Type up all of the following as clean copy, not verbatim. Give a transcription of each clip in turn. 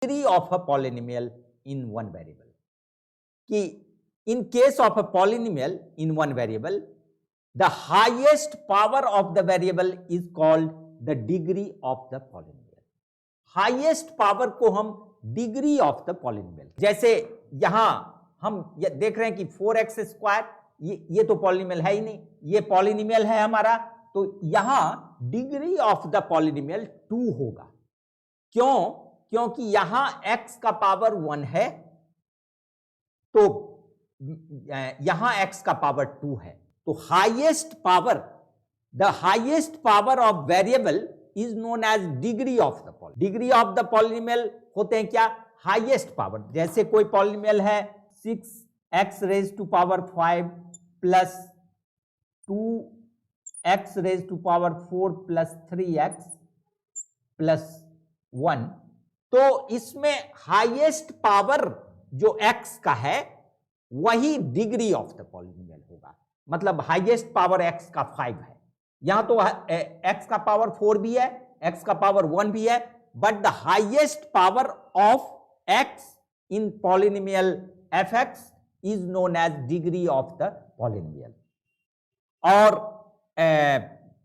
degree of a polynomial in one variable. कि in case of a polynomial in one variable, the highest power of the variable is called the degree of the polynomial. Highest power को हम degree of the polynomial, जैसे यहां हम देख रहे हैं कि 4x स्क्वायर, ये तो पॉलिनोमियल है ही नहीं, ये पॉलिनोमियल है हमारा, तो यहां डिग्री ऑफ द पॉलिनोमियल 2 होगा। क्यों? क्योंकि यहां x का पावर 1 है, तो यहां x का पावर 2 है, तो highest power, the highest power of variable is known as degree of the polynomial. Degree of the polynomial होते हैं क्या? Highest power. जैसे कोई पॉलिनोमियल है 6x raise to power 5 plus 2x raise to power 4 plus 3x plus 1, तो इसमें highest power जो x का है वही डिग्री ऑफ द पॉलिनोमियल होगा। मतलब हाईएस्ट पावर x का 5 है, यहां तो x का पावर 4 भी है, x का पावर 1 भी है, but the highest power of x in polynomial fx is known as degree of the polynomial. Or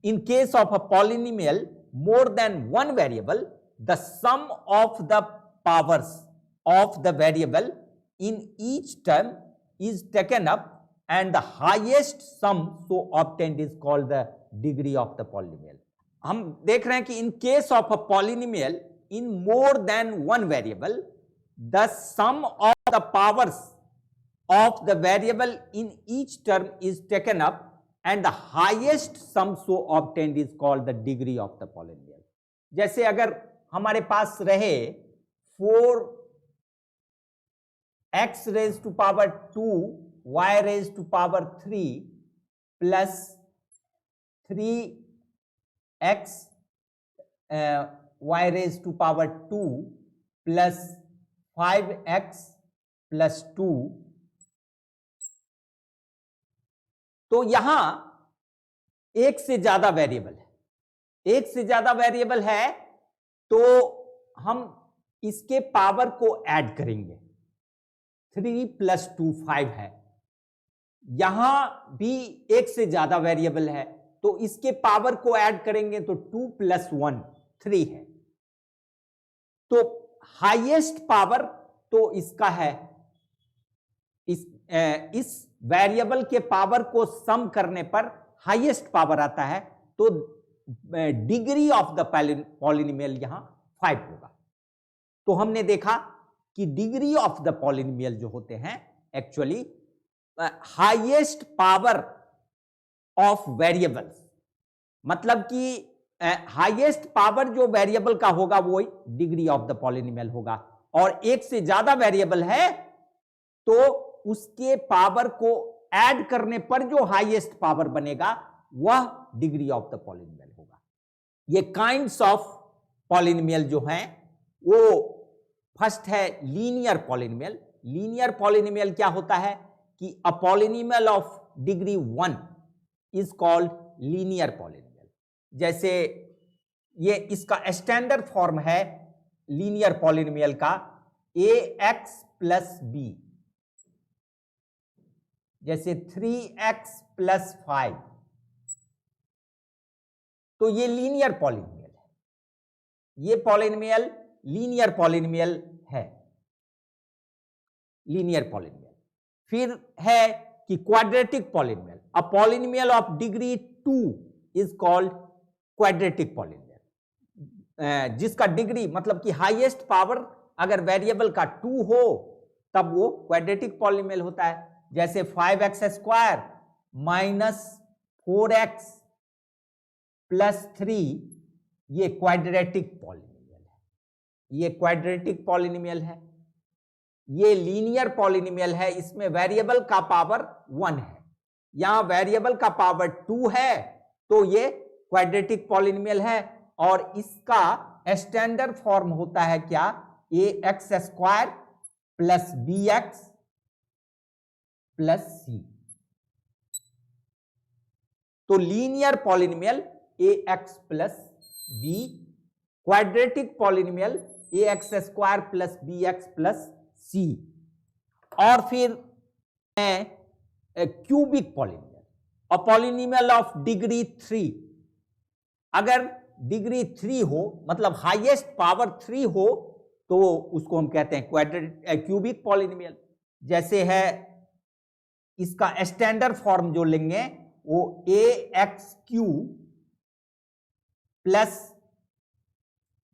in case of a polynomial more than one variable, the sum of the powers of the variable in each term is taken up and the highest sum so obtained is called the degree of the polynomial. हम देख रहे हैं कि in case of a polynomial in more than one variable, the sum of the powers of the variable in each term is taken up and the highest sum so obtained is called the degree of the polynomial. जैसे अगर हमारे पास रहे 4x raised to power 2 y raised to power 3 plus 3x y raised to power 2 plus 5x plus 2, तो यहां एक से ज्यादा variable है, एक से ज्यादा वेरिएबल है, तो हम इसके पावर को ऐड करेंगे। 3 प्लस 2 5 है, यहां भी एक से ज्यादा वेरिएबल है, तो इसके पावर को ऐड करेंगे तो 2 प्लस 1 3 है। तो हाईएस्ट पावर तो इसका है, इस वेरिएबल के पावर को सम करने पर हाईएस्ट पावर आता है, तो डिग्री ऑफ द पॉलिनोमियल यहां 5 होगा। तो हमने देखा कि डिग्री ऑफ द पॉलिनोमियल जो होते हैं actually highest power of variables, मतलब कि हाईएस्ट पावर जो वेरिएबल का होगा वो डिग्री ऑफ द पॉलिनोमियल होगा, और एक से ज्यादा वेरिएबल है तो उसके पावर को ऐड करने पर जो हाईएस्ट पावर बनेगा वह डिग्री ऑफ द पॉलिनोमियल होगा। ये काइंड्स ऑफ पॉलिनोमियल जो हैं वो फर्स्ट है लीनियर पॉलिनोमियल। लीनियर पॉलिनोमियल क्या होता है कि अ polynomial of degree 1 is called linear polynomial. जैसे ये इसका स्टैंडर्ड फॉर्म है लीनियर पॉलिनोमियल का ax प्लस b, जैसे 3x प्लस 5, तो ये लीनियर पॉलिनोमियल है, ये पॉलिनोमियल लीनियर पॉलिनोमियल है, लीनियर पॉलिनोमियल। फिर है कि quadratic polynomial, a polynomial of degree 2 is called quadratic polynomial, जिसका डिग्री मतलब कि हाईएस्ट पावर अगर वेरिएबल का 2 हो तब वो क्वाड्रेटिक पॉलिनोमियल होता है। जैसे 5x square minus 4x plus 3, ये क्वाड्रेटिक पॉलिनोमियल है, ये क्वाड्रेटिक पॉलिनोमियल है। ये लीनियर पॉलिनोमियल है, इसमें वेरिएबल का पावर 1 है, यहां वेरिएबल का पावर 2 है, तो ये क्वाड्रेटिक पॉलिनोमियल है। और इसका स्टैंडर्ड फॉर्म होता है क्या? ax square plus bx plus c। तो linear polynomial ax plus b, quadratic polynomial A X square plus B X plus C. और फिर है cubic polynomial, a polynomial of degree 3। अगर डिग्री 3 हो मतलब हाईएस्ट पावर 3 हो तो उसको हम कहते हैं क्यूबिक पॉलिनोमियल। जैसे है इसका स्टैंडर्ड फॉर्म जो लेंगे वो A X cube plus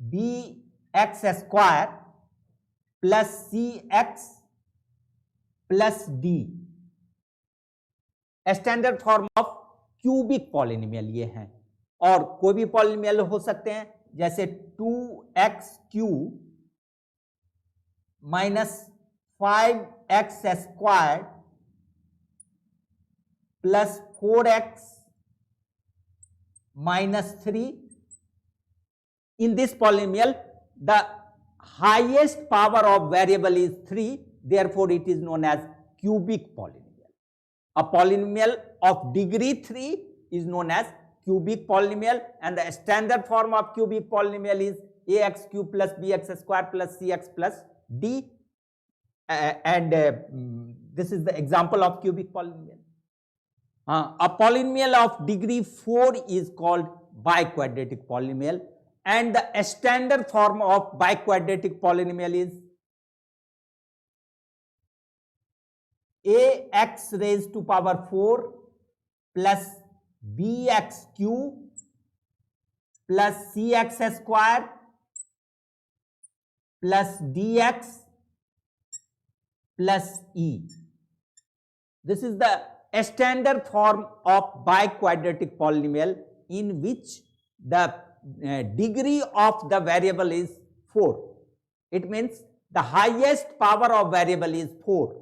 B X square plus C X plus D, standard form of cubic polynomial ये हैं। और कोई भी पॉलिनोमियल हो सकते हैं, जैसे 2x³ minus 5x square plus 4x minus 3. In this polynomial, the highest power of variable is 3, therefore it is known as cubic polynomial. A polynomial of degree 3 is known as cubic polynomial, and the standard form of cubic polynomial is ax³ plus bx square plus cx plus d, and this is the example of cubic polynomial. A polynomial of degree 4 is called biquadratic polynomial, and the standard form of biquadratic polynomial is ax raised to power 4 plus bx³ plus cx square plus dx plus e. This is the standard form of biquadratic polynomial in which the degree of the variable is 4. It means the highest power of variable is 4.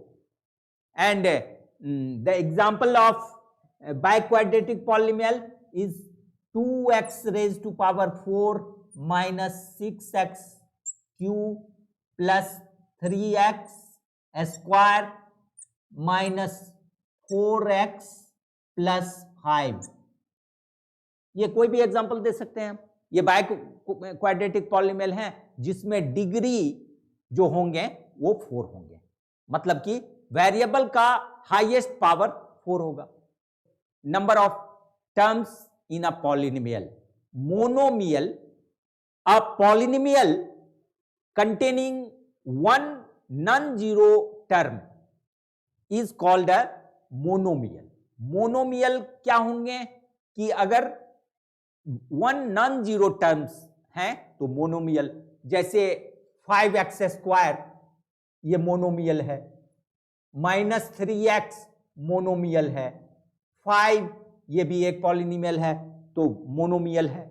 And the example of biquadratic polynomial is 2x raised to power 4 minus 6x cube plus 3x square minus 4x plus 5. ये कोई भी example दे सकते हैं। ये biquadratic polynomial हैं जिसमें degree जो होंगे वो 4 होंगे, मतलब कि वेरिएबल का हाईएस्ट पावर 4 होगा। Number of terms in a polynomial. Monomial, a polynomial containing one non-zero term is called a monomial. Monomial क्या होंगे कि अगर वन नॉन जीरो टर्म्स हैं तो मोनोमियल, जैसे 5x स्क्वायर ये मोनोमियल है, माइनस 3x मोनोमियल है, 5 ये भी एक पॉलिनोमियल है तो मोनोमियल है।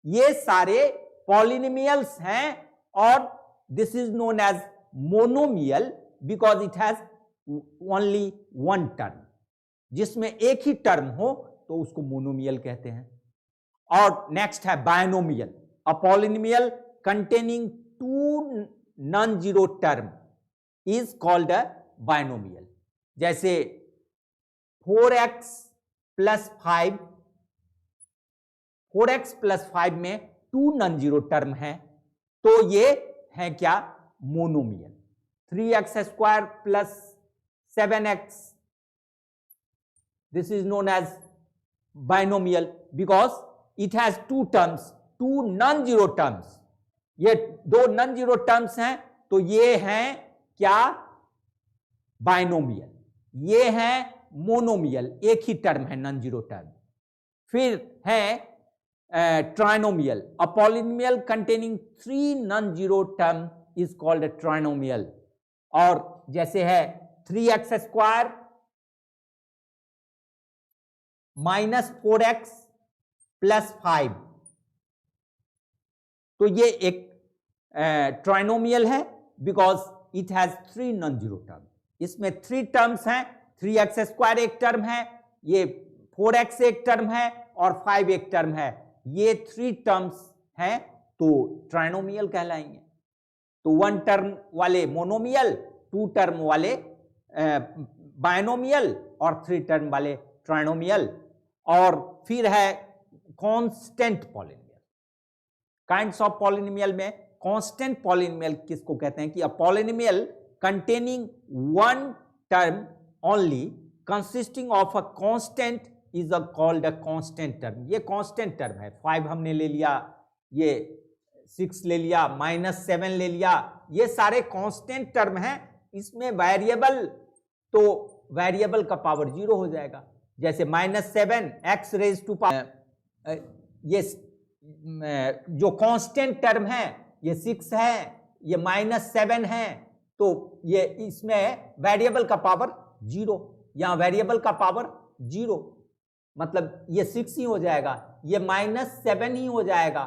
ये सारे पॉलिनोमियल्स हैं और this is known as monomial because it has only one term. जिसमें एक ही टर्म हो तो उसको मोनोमियल कहते हैं। और नेक्स्ट है binomial, a polynomial containing two non zero term is called a binomial. जैसे 4x प्लस 5, 4x प्लस 5 में टू नॉन जीरो टर्म है तो ये है क्या, monomial. 3x square plus 7x, this is known as binomial because it has two terms, two non-zero terms. ये दो non zero terms हैं तो ये हैं क्या, बाइनोमियल। ये है मोनोमियल, एक ही टर्म है नॉन जीरो टर्म। फिर है trinomial, a polynomial containing 3 non zero term is called a trinomial. और जैसे है 3x square minus 4x plus 5, तो ये एक ट्राइनोमियल है because it has 3 non zero term. इसमें 3 टर्म्स हैं, 3x स्क्वायर एक टर्म है, ये 4x एक टर्म है और 5 एक टर्म है। ये 3 टर्म्स हैं तो ट्राइनोमियल कहलाएंगे। तो 1 टर्म वाले मोनोमियल, 2 टर्म वाले बायनोमियल और 3 टर्म वाले ट्राइनोमियल। और फिर है constant polynomial. Kinds of polynomial में कांस्टेंट पॉलिनोमियल किसको कहते हैं कि a polynomial containing one term only consisting of a constant is called a constant term. ये कांस्टेंट टर्म है। 5 हमने ले लिया, ये 6 ले लिया, -7 ले लिया, ये सारे कांस्टेंट टर्म हैं। इसमें वेरिएबल, तो वेरिएबल का पावर 0 हो जाएगा। जैसे -7 x रेज टू पावर, ये जो कांस्टेंट टर्म है ये 6 है, ये -7 है, तो ये इसमें वेरिएबल का पावर 0, यहां वेरिएबल का पावर 0, मतलब ये 6 ही हो जाएगा, ये -7 ही हो जाएगा,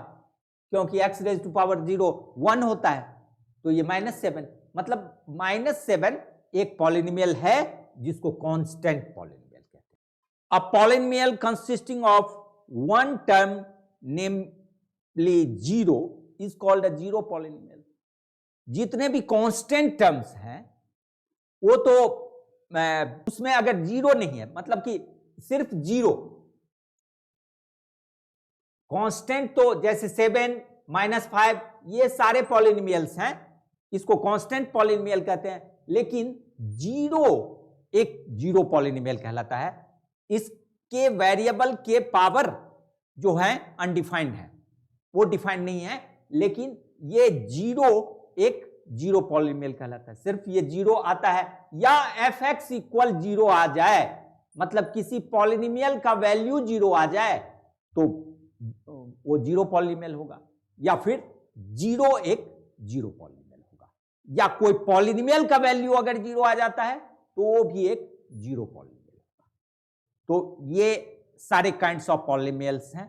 क्योंकि x रेज टू पावर 0 1 होता है, तो ये -7, मतलब -7 एक पॉलिनोमियल है जिसको कांस्टेंट पॉलिनोमियल कहते हैं। A polynomial consisting of one term namely 0 is called a zero polynomial. जितने भी कांस्टेंट टर्म्स हैं वो तो उसमें अगर 0 नहीं है, मतलब कि सिर्फ 0 कांस्टेंट, तो जैसे 7 -5 ये सारे पॉलिनोमियल्स हैं, इसको कांस्टेंट पॉलिनोमियल कहते हैं। लेकिन 0 एक जीरो पॉलिनोमियल कहलाता है। इसके वेरिएबल के पावर जो है अनडिफाइंड है, वो डिफाइंड नहीं है, लेकिन ये 0 एक जीरो पॉलिनोमियल कहलाता है। सिर्फ ये 0 आता है, या fx इक्वल 0 आ जाए, मतलब किसी पॉलिनोमियल का वैल्यू 0 आ जाए तो वो जीरो पॉलिनोमियल होगा, या फिर 0 एक जीरो पॉलिनोमियल होगा, या कोई पॉलिनोमियल का वैल्यू अगर 0 आ जाता है तो वो भी एक जीरो पॉलिनोमियल होगा। तो ये सारे काइंड्स ऑफ पॉलिनोमियल्स हैं।